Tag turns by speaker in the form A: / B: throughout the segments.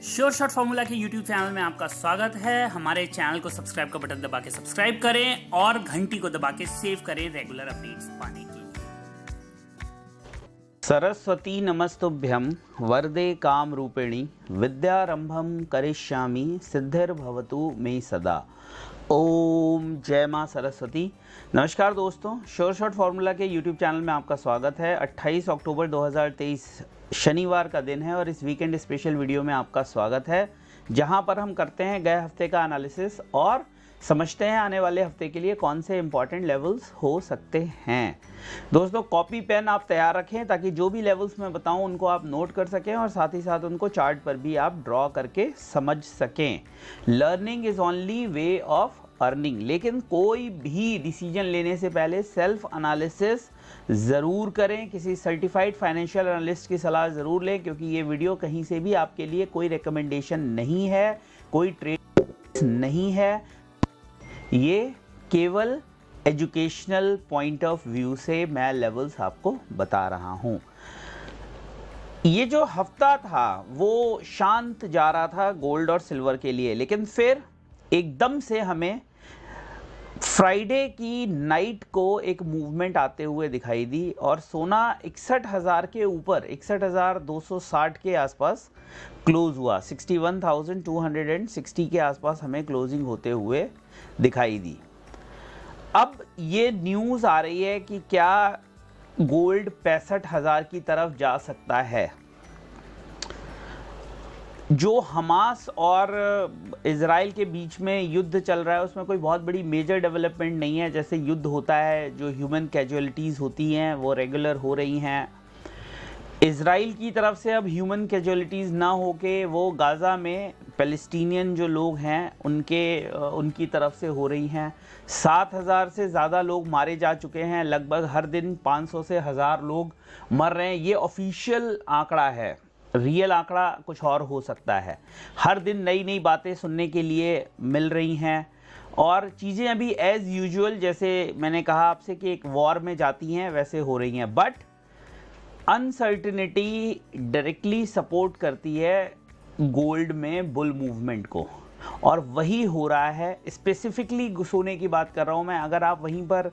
A: Sure shot formula के YouTube channel में आपका स्वागत है। हमारे चैनल को सब्सक्राइब का बटन दबा के सब्सक्राइब करें और घंटी को दबा के सेव करें रेगुलर अपडेट्स पाने के लिए।
B: सरस्वती नमस्तुभ्यं वरदे काम रूपिणी विद्यारंभम करिष्यामि सिद्धिर्भवतु मे सदा। ओम जय मां सरस्वती। नमस्कार दोस्तों, श्योर शॉट फार्मूला के YouTube चैनल में आपका स्वागत है। 28 अक्टूबर 2023 शनिवार का दिन है और इस वीकेंड स्पेशल वीडियो में आपका स्वागत है, जहां पर हम करते हैं गए हफ्ते का एनालिसिस और समझते हैं आने वाले हफ्ते के लिए कौन से इंपॉर्टेंट लेवल्स हो सकते हैं। दोस्तों, कॉपी पेन आप तैयार रखें ताकि जो भी लेवल्स मैं बताऊं उनको आप नोट कर सकें और साथ ही साथ उनको चार्ट पर भी आप ड्रॉ करके समझ सकें। Learning is only way of earning, लेकिन कोई भी डिसीजन लेने से पहले सेल्फ एनालिसिस ज़रूर करें। किसी सर्टिफाइड फाइनेंशियल एनालिस्ट की सलाह ज़रूर लें, क्योंकि ये वीडियो कहीं से भी आपके लिए कोई रिकमेंडेशन नहीं है, कोई ट्रेड नहीं है। ये केवल एजुकेशनल पॉइंट ऑफ व्यू से मैं लेवल्स आपको बता रहा हूँ। ये जो हफ्ता था वो शांत जा रहा था गोल्ड और सिल्वर के लिए, लेकिन फिर एकदम से हमें फ्राइडे की नाइट को एक मूवमेंट आते हुए दिखाई दी और सोना 61,000 के ऊपर 61,260 के आसपास क्लोज हुआ। 61,260 के आसपास हमें क्लोजिंग होते हुए दिखाई दी। अब ये न्यूज़ आ रही है कि क्या गोल्ड 65,000 की तरफ जा सकता है। जो हमास और इज़राइल के बीच में युद्ध चल रहा है उसमें कोई बहुत बड़ी मेजर डेवलपमेंट नहीं है। जैसे युद्ध होता है, जो ह्यूमन कैजुअलिटीज़ होती हैं वो रेगुलर हो रही हैं। इज़राइल की तरफ से अब ह्यूमन कैजुअलिटीज़ ना होके वो गाज़ा में पैलेस्टीनियन जो लोग हैं उनकी तरफ से हो रही हैं। 7,000 से ज़्यादा लोग मारे जा चुके हैं। लगभग हर दिन 500 से 1,000 लोग मर रहे हैं। ये ऑफिशियल आंकड़ा है, रियल आंकड़ा कुछ और हो सकता है। हर दिन नई नई बातें सुनने के लिए मिल रही हैं और चीज़ें अभी एज़ यूजुअल, जैसे मैंने कहा आपसे कि एक वॉर में जाती हैं, वैसे हो रही हैं। बट अनसर्टिनिटी डायरेक्टली सपोर्ट करती है गोल्ड में बुल मूवमेंट को, और वही हो रहा है। स्पेसिफिकली सोने की बात कर रहा हूँ मैं। अगर आप वहीं पर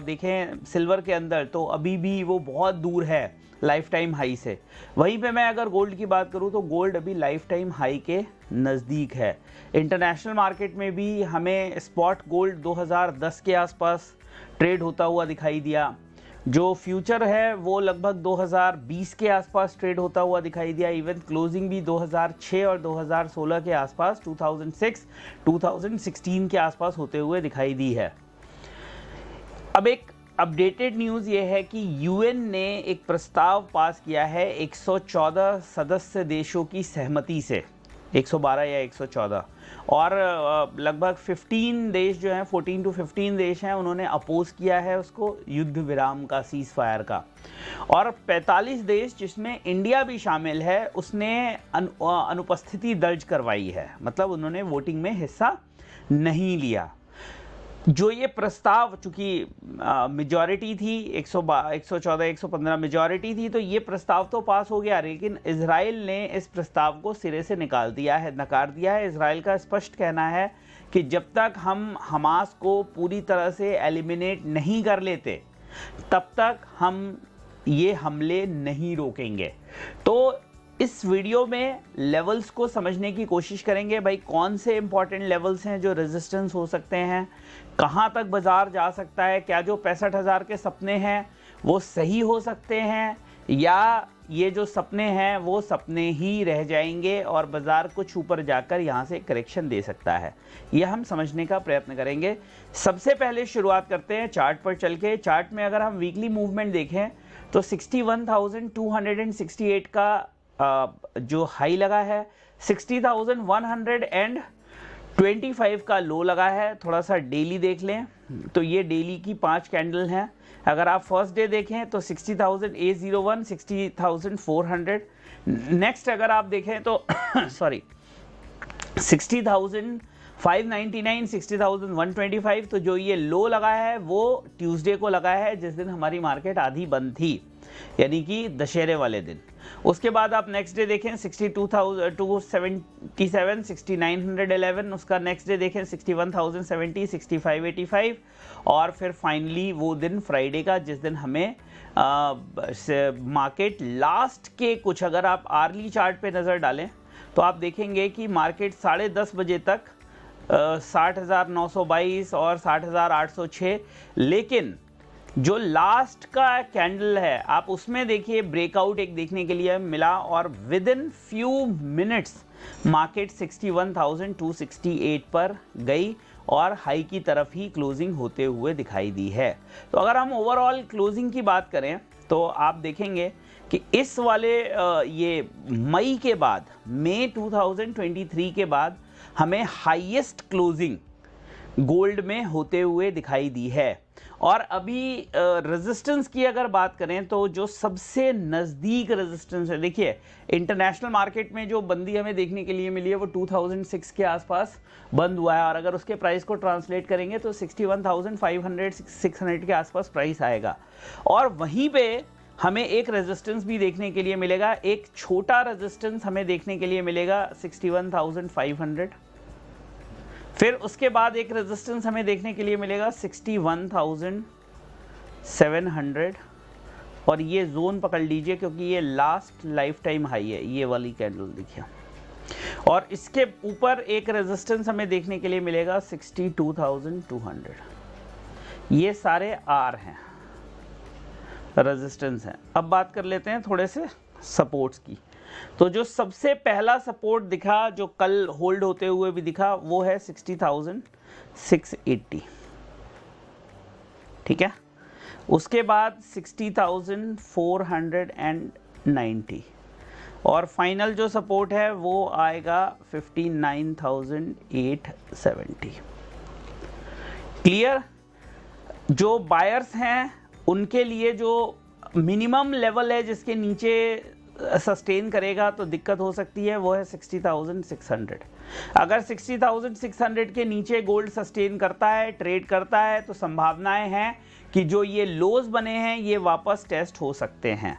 B: देखें सिल्वर के अंदर, तो अभी भी वो बहुत दूर है लाइफ टाइम हाई से। वहीं पे मैं अगर गोल्ड की बात करूं तो गोल्ड अभी लाइफ टाइम हाई के नज़दीक है। इंटरनेशनल मार्केट में भी हमें स्पॉट गोल्ड 2010 के आसपास ट्रेड होता हुआ दिखाई दिया। जो फ्यूचर है वो लगभग 2020 के आसपास ट्रेड होता हुआ दिखाई दिया। इवन क्लोजिंग भी 2006 और 2016 के आसपास, 2016 के आसपास होते हुए दिखाई दी है। अब एक अपडेटेड न्यूज़ ये है कि यूएन ने एक प्रस्ताव पास किया है 114 सदस्य देशों की सहमति से, 112 या 114, और लगभग 15 देश जो हैं, 14 to 15 देश हैं, उन्होंने अपोज किया है उसको, युद्ध विराम का, सीज फायर का। और 45 देश जिसमें इंडिया भी शामिल है उसने अनुपस्थिति दर्ज करवाई है, मतलब उन्होंने वोटिंग में हिस्सा नहीं लिया। जो ये प्रस्ताव, चूंकि मेजॉरिटी थी 114 115 मेजॉरिटी थी, तो ये प्रस्ताव तो पास हो गया, लेकिन इजराइल ने इस प्रस्ताव को सिरे से नकार दिया है। इजराइल का स्पष्ट कहना है कि जब तक हम हमास को पूरी तरह से एलिमिनेट नहीं कर लेते तब तक हम ये हमले नहीं रोकेंगे। तो इस वीडियो में लेवल्स को समझने की कोशिश करेंगे। भाई, कौन से इंपॉर्टेंट लेवल्स हैं जो रेजिस्टेंस हो सकते हैं, कहां तक बाजार जा सकता है, क्या जो 65,000 के सपने हैं वो सही हो सकते हैं, या ये जो सपने हैं वो सपने ही रह जाएंगे और बाजार कुछ ऊपर जाकर यहां से करेक्शन दे सकता है। यह हम समझने का प्रयत्न करेंगे। सबसे पहले शुरुआत करते हैं चार्ट पर चल के। चार्ट में अगर हम वीकली मूवमेंट देखें तो 61,268 का जो हाई लगा है, 60,125 का लो लगा है। थोड़ा सा डेली देख लें तो ये डेली की 5 कैंडल हैं। अगर आप फर्स्ट डे देखें तो 60,801, 60,400। नेक्स्ट अगर आप देखें तो सॉरी 60,599, 60,125। तो जो ये लो लगा है वो ट्यूसडे को लगा है, जिस दिन हमारी मार्केट आधी बंद थी, यानी कि दशहरे वाले दिन। उसके बाद आप नेक्स्ट डे देखें 62,277, 6911, उसका नेक्स्ट डे देखें 61,070, 6585 और फिर फाइनली वो दिन फ्राइडे का जिस दिन हमें मार्केट लास्ट के कुछ, अगर आप आर्ली चार्ट पे नज़र डालें तो आप देखेंगे कि मार्केट 10:30 बजे तक 60,922 और 60,806, लेकिन जो लास्ट का कैंडल है आप उसमें देखिए ब्रेकआउट एक देखने के लिए मिला और with in few minutes market 61,268 पर गई और हाई की तरफ ही क्लोजिंग होते हुए दिखाई दी है। तो अगर हम ओवरऑल क्लोजिंग की बात करें तो आप देखेंगे कि इस वाले ये मई के बाद, मई 2023 के बाद हमें हाईएस्ट क्लोजिंग गोल्ड में होते हुए दिखाई दी है। और अभी रेजिस्टेंस की अगर बात करें तो जो सबसे नज़दीक रेजिस्टेंस है, देखिए इंटरनेशनल मार्केट में जो बंदी हमें देखने के लिए मिली है वो 2006 के आसपास बंद हुआ है और अगर उसके प्राइस को ट्रांसलेट करेंगे तो 61,500 600 के आसपास प्राइस आएगा। और वहीं पे हमें एक रेजिस्टेंस भी देखने के लिए मिलेगा, एक छोटा रेजिस्टेंस हमें देखने के लिए मिलेगा 61,500, फिर उसके बाद एक रेजिस्टेंस हमें देखने के लिए मिलेगा 61,700 और ये जोन पकड़ लीजिए क्योंकि ये लास्ट लाइफ टाइम हाई है, ये वाली कैंडल देखिए। और इसके ऊपर एक रेजिस्टेंस हमें देखने के लिए मिलेगा 62,200। ये सारे आर हैं, रेजिस्टेंस हैं। अब बात कर लेते हैं थोड़े से सपोर्ट्स की। तो जो सबसे पहला सपोर्ट दिखा जो कल होल्ड होते हुए भी दिखा वो है 60,680, ठीक है। उसके बाद 60,490 और फाइनल जो सपोर्ट है वो आएगा 59,870। क्लियर? जो बायर्स हैं उनके लिए जो मिनिमम लेवल है जिसके नीचे सस्टेन करेगा तो दिक्कत हो सकती है, वो है 60,600। अगर 60,600 के नीचे गोल्ड सस्टेन करता है, ट्रेड करता है, तो संभावनाएं हैं कि जो ये लोज बने हैं ये वापस टेस्ट हो सकते हैं।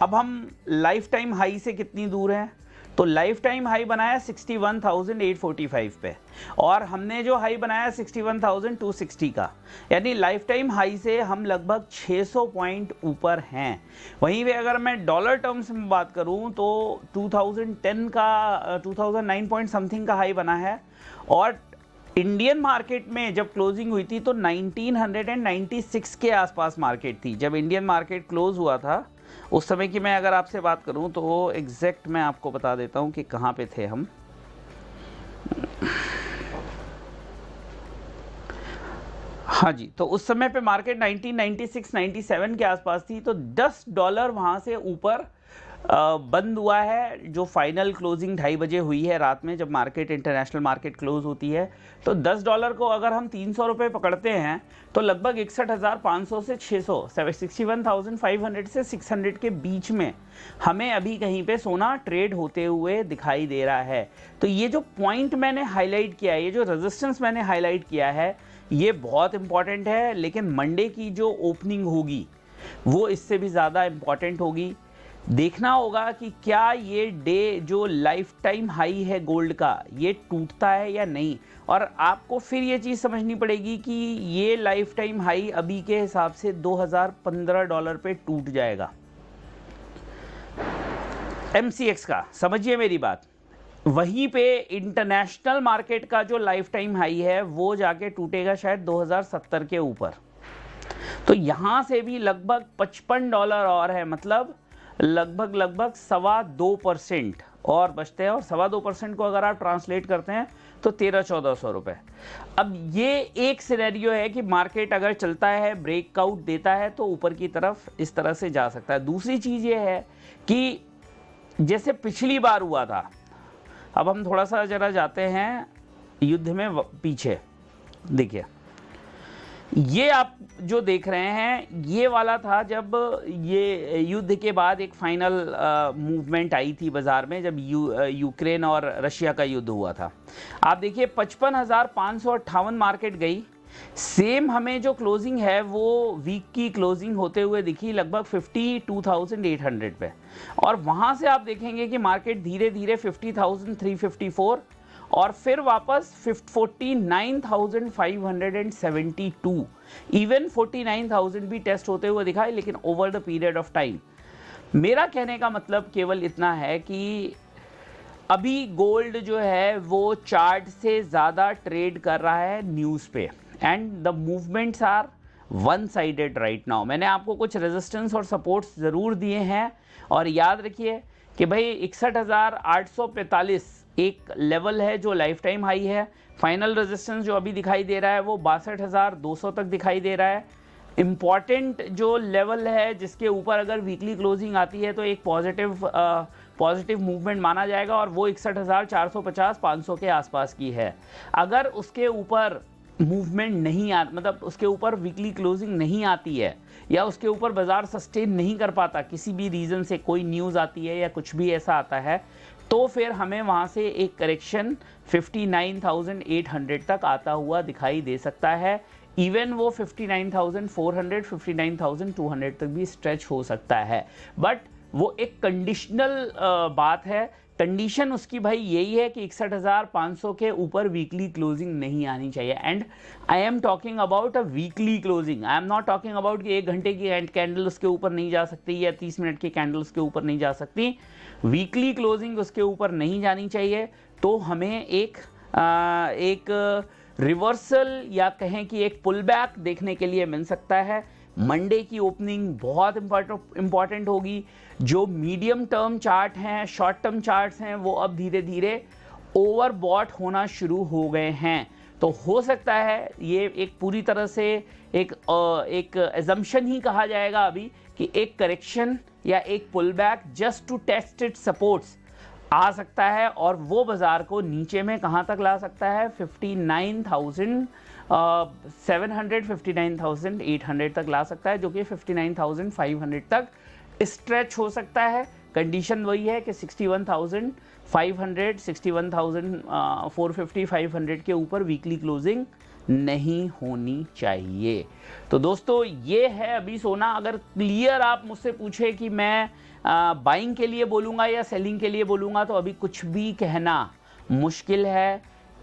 B: अब हम लाइफ टाइम हाई से कितनी दूर हैं? तो लाइफ टाइम हाई बनाया 61,845 पे और हमने जो हाई बनाया 61,260 का, यानी लाइफ टाइम हाई से हम लगभग 600 पॉइंट ऊपर हैं। वहीं पे अगर मैं डॉलर टर्म्स में बात करूं तो 2010 का 2009 पॉइंट समथिंग का हाई बना है और इंडियन मार्केट में जब क्लोजिंग हुई थी तो 1996 के आसपास मार्केट थी। जब इंडियन मार्केट क्लोज हुआ था उस समय की मैं अगर आपसे बात करूं तो वो एग्जैक्ट मैं आपको बता देता हूं कि कहां पे थे हम। हाँ जी, तो उस समय पे मार्केट 1996-97 के आसपास थी, तो $10 वहां से ऊपर बंद हुआ है। जो फाइनल क्लोजिंग 2:30 बजे हुई है रात में, जब मार्केट इंटरनेशनल मार्केट क्लोज होती है, तो $10 को अगर हम 300 रुपये पकड़ते हैं तो लगभग 61,500 से 600, 61,500 से 600 के बीच में हमें अभी कहीं पे सोना ट्रेड होते हुए दिखाई दे रहा है। तो ये जो पॉइंट मैंने हाईलाइट किया है, ये जो रेजिस्टेंस मैंने हाईलाइट किया है, ये बहुत इंपॉर्टेंट है। लेकिन मंडे की जो ओपनिंग होगी वो इससे भी ज़्यादा इंपॉर्टेंट होगी। देखना होगा कि क्या ये डे जो लाइफ टाइम हाई है गोल्ड का, ये टूटता है या नहीं। और आपको फिर ये चीज़ समझनी पड़ेगी कि ये लाइफ टाइम हाई अभी के हिसाब से $2015 पे टूट जाएगा MCX का, समझिए मेरी बात। वहीं पे इंटरनेशनल मार्केट का जो लाइफ टाइम हाई है वो जाके टूटेगा शायद 2070 के ऊपर। तो यहाँ से भी लगभग $55 और है, मतलब लगभग 2.25% और बचते हैं। और 2.25% को अगर आप ट्रांसलेट करते हैं तो 1300-1400 रुपये। अब ये एक सिनेरियो है कि मार्केट अगर चलता है, ब्रेकआउट देता है, तो ऊपर की तरफ इस तरह से जा सकता है। दूसरी चीज़ ये है कि जैसे पिछली बार हुआ था, अब हम थोड़ा सा जरा जाते हैं युद्ध में पीछे। देखिए ये आप जो देख रहे हैं ये वाला था जब ये युद्ध के बाद एक फाइनल मूवमेंट आई थी बाज़ार में, जब यूक्रेन और रशिया का युद्ध हुआ था। आप देखिए 55,558 मार्केट गई सेम हमें जो क्लोजिंग है वो वीक की क्लोजिंग होते हुए दिखी लगभग 52,800 पे, और वहाँ से आप देखेंगे कि मार्केट धीरे धीरे 50,354 और फिर वापस 49,572, इवन 49,000 भी टेस्ट होते हुए दिखाई, लेकिन over the period of time. मेरा कहने का मतलब केवल इतना है कि अभी गोल्ड जो है वो चार्ट से ज़्यादा ट्रेड कर रहा है न्यूज़ पे, and the movements are one sided right now. मैंने आपको कुछ रेजिस्टेंस और सपोर्ट्स ज़रूर दिए हैं, और याद रखिए कि भाई 61,845 एक लेवल है जो लाइफ टाइम हाई है। फाइनल रेजिस्टेंस जो अभी दिखाई दे रहा है वो 62,200 तक दिखाई दे रहा है। इम्पॉर्टेंट जो लेवल है जिसके ऊपर अगर वीकली क्लोजिंग आती है तो एक पॉजिटिव मूवमेंट माना जाएगा, और वो 61,450-500 के आसपास की है। अगर उसके ऊपर मूवमेंट नहीं मतलब उसके ऊपर वीकली क्लोजिंग नहीं आती है, या उसके ऊपर बाजार सस्टेन नहीं कर पाता, किसी भी रीज़न से कोई न्यूज़ आती है या कुछ भी ऐसा आता है, तो फिर हमें वहाँ से एक करेक्शन 59,800 तक आता हुआ दिखाई दे सकता है। इवन वो 59,400, 59,200 तक भी स्ट्रेच हो सकता है, बट वो एक कंडीशनल बात है। कंडीशन उसकी भाई यही है कि 61,500 के ऊपर वीकली क्लोजिंग नहीं आनी चाहिए, and I am talking about a weekly closing. I am not talking about कि 1 घंटे की कैंडल उसके ऊपर नहीं जा सकती या 30 मिनट की कैंडल उसके ऊपर नहीं जा सकती। वीकली क्लोजिंग उसके ऊपर नहीं जानी चाहिए, तो हमें एक रिवर्सल या कहें कि एक पुल बैक देखने के लिए मिल सकता है। मंडे की ओपनिंग बहुत इंपॉर्टेंट होगी। जो मीडियम टर्म चार्ट हैं, शॉर्ट टर्म चार्ट्स हैं, वो अब धीरे धीरे ओवरबॉट होना शुरू हो गए हैं। तो हो सकता है ये एक पूरी तरह से एक एजम्पशन ही कहा जाएगा अभी कि एक करेक्शन या एक pull back just to test it supports आ सकता है, और वो बाजार को नीचे में कहाँ तक ला सकता है, 59,700 59,800 तक ला सकता है, जो कि 59,500 तक स्ट्रेच हो सकता है। कंडीशन वही है कि 61,500 61,450 500 के ऊपर वीकली क्लोजिंग नहीं होनी चाहिए। तो दोस्तों ये है अभी सोना। अगर क्लियर आप मुझसे पूछे कि मैं बाइंग के लिए बोलूँगा या सेलिंग के लिए बोलूँगा, तो अभी कुछ भी कहना मुश्किल है।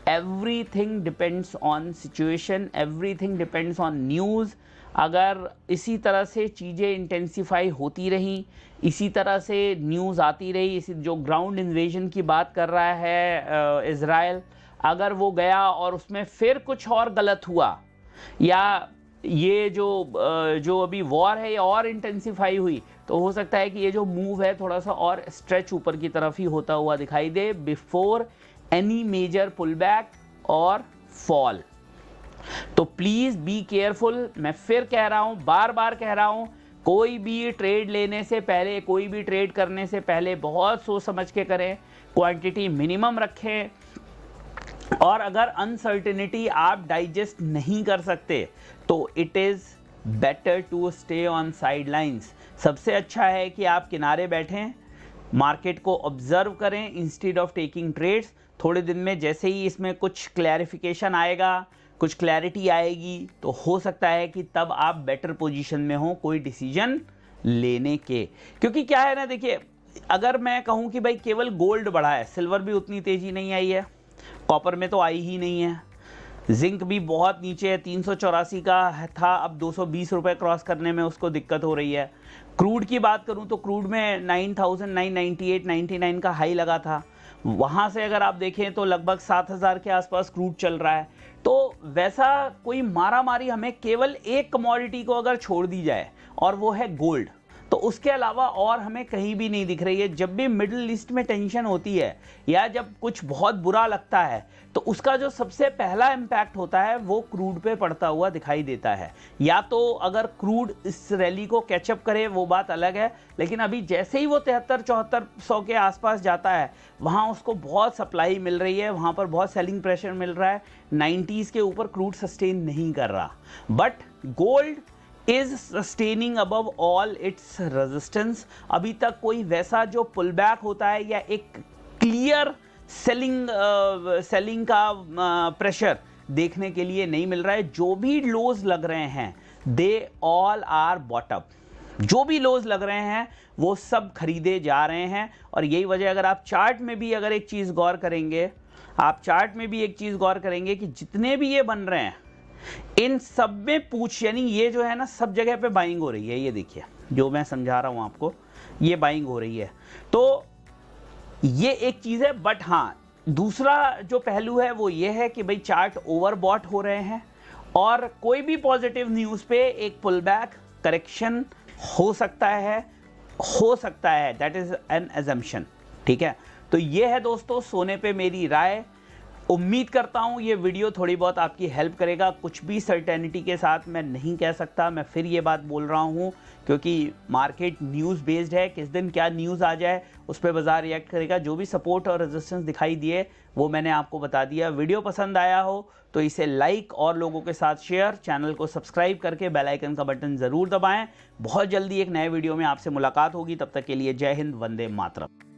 B: Everything depends on situation, everything depends on news. अगर इसी तरह से चीज़ें इंटेंसिफाई होती रहीं, इसी तरह से न्यूज़ आती रही, इसी जो ग्राउंड इन्वेजन की बात कर रहा है इज़राइल, अगर वो गया और उसमें फिर कुछ और गलत हुआ, या ये जो अभी वॉर है ये और इंटेंसिफाई हुई, तो हो सकता है कि ये जो मूव है थोड़ा सा और स्ट्रेच ऊपर की तरफ ही होता हुआ दिखाई दे before any major pull back और फॉल। तो प्लीज़ बी केयरफुल। मैं फिर कह रहा हूँ, बार बार कह रहा हूँ, कोई भी ट्रेड लेने से पहले, कोई भी ट्रेड करने से पहले बहुत सोच समझ के करें, क्वांटिटी मिनिमम रखें, और अगर अनसर्टेनिटी आप डाइजेस्ट नहीं कर सकते तो it is better to stay on sidelines. सबसे अच्छा है कि आप किनारे बैठें, मार्केट को ऑब्जर्व करें इंस्टेड ऑफ टेकिंग ट्रेड्स। थोड़े दिन में जैसे ही इसमें कुछ क्लैरिफिकेशन आएगा, कुछ क्लैरिटी आएगी, तो हो सकता है कि तब आप बेटर पोजीशन में हो कोई डिसीजन लेने के। क्योंकि क्या है ना, देखिए, अगर मैं कहूँ कि भाई केवल गोल्ड बढ़ा है, सिल्वर भी उतनी तेज़ी नहीं आई है, कॉपर में तो आई ही नहीं है, जिंक भी बहुत नीचे है, 384 का था, अब 220 रुपये क्रॉस करने में उसको दिक्कत हो रही है। क्रूड की बात करूं तो क्रूड में 9,998-99 का हाई लगा था, वहाँ से अगर आप देखें तो लगभग 7,000 के आसपास क्रूड चल रहा है। तो वैसा कोई मारा मारी हमें केवल एक कमोडिटी को अगर छोड़ दी जाए, और वो है गोल्ड, तो उसके अलावा और हमें कहीं भी नहीं दिख रही है। जब भी मिडिल ईस्ट में टेंशन होती है या जब कुछ बहुत बुरा लगता है, तो उसका जो सबसे पहला इम्पैक्ट होता है वो क्रूड पे पड़ता हुआ दिखाई देता है। या तो अगर क्रूड इस रैली को कैचअप करे वो बात अलग है, लेकिन अभी जैसे ही वो 73-7400 के आसपास जाता है, वहाँ उसको बहुत सप्लाई मिल रही है, वहाँ पर बहुत सेलिंग प्रेशर मिल रहा है। 90s के ऊपर क्रूड सस्टेन नहीं कर रहा, but gold is sustaining above all its resistance. अभी तक कोई वैसा जो पुल बैक होता है या एक क्लियर सेलिंग का प्रेशर देखने के लिए नहीं मिल रहा है। जो भी लोज लग रहे हैं दे ऑल आर बॉटम, जो भी लोज लग रहे हैं वो सब खरीदे जा रहे हैं। और यही वजह, अगर आप चार्ट में भी अगर एक चीज़ गौर करेंगे, आप चार्ट में भी एक चीज़ गौर करेंगे कि जितने भी ये बन रहे हैं इन सब में पूछ, यानी ये जो है ना सब जगह पे बाइंग हो रही है। ये देखिए जो मैं समझा रहा हूँ आपको, ये बाइंग हो रही है। तो ये एक चीज़ है। बट हाँ, दूसरा जो पहलू है वो ये है कि भाई चार्ट ओवरबॉट हो रहे हैं और कोई भी पॉजिटिव न्यूज़ पे एक पुल बैक करेक्शन हो सकता है, दैट इज एन अजम्पशन। ठीक है, तो ये है दोस्तों सोने पे मेरी राय। उम्मीद करता हूँ ये वीडियो थोड़ी बहुत आपकी हेल्प करेगा। कुछ भी सर्टेनिटी के साथ मैं नहीं कह सकता, मैं फिर ये बात बोल रहा हूँ क्योंकि मार्केट न्यूज़ बेस्ड है। किस दिन क्या न्यूज़ आ जाए उस पर बाजार रिएक्ट करेगा। जो भी सपोर्ट और रेजिस्टेंस दिखाई दिए वो मैंने आपको बता दिया। वीडियो पसंद आया हो तो इसे लाइक और लोगों के साथ शेयर, चैनल को सब्सक्राइब करके बेल आइकन का बटन ज़रूर दबाएं। बहुत जल्दी एक नए वीडियो में आपसे मुलाकात होगी, तब तक के लिए जय हिंद, वंदे मातरम।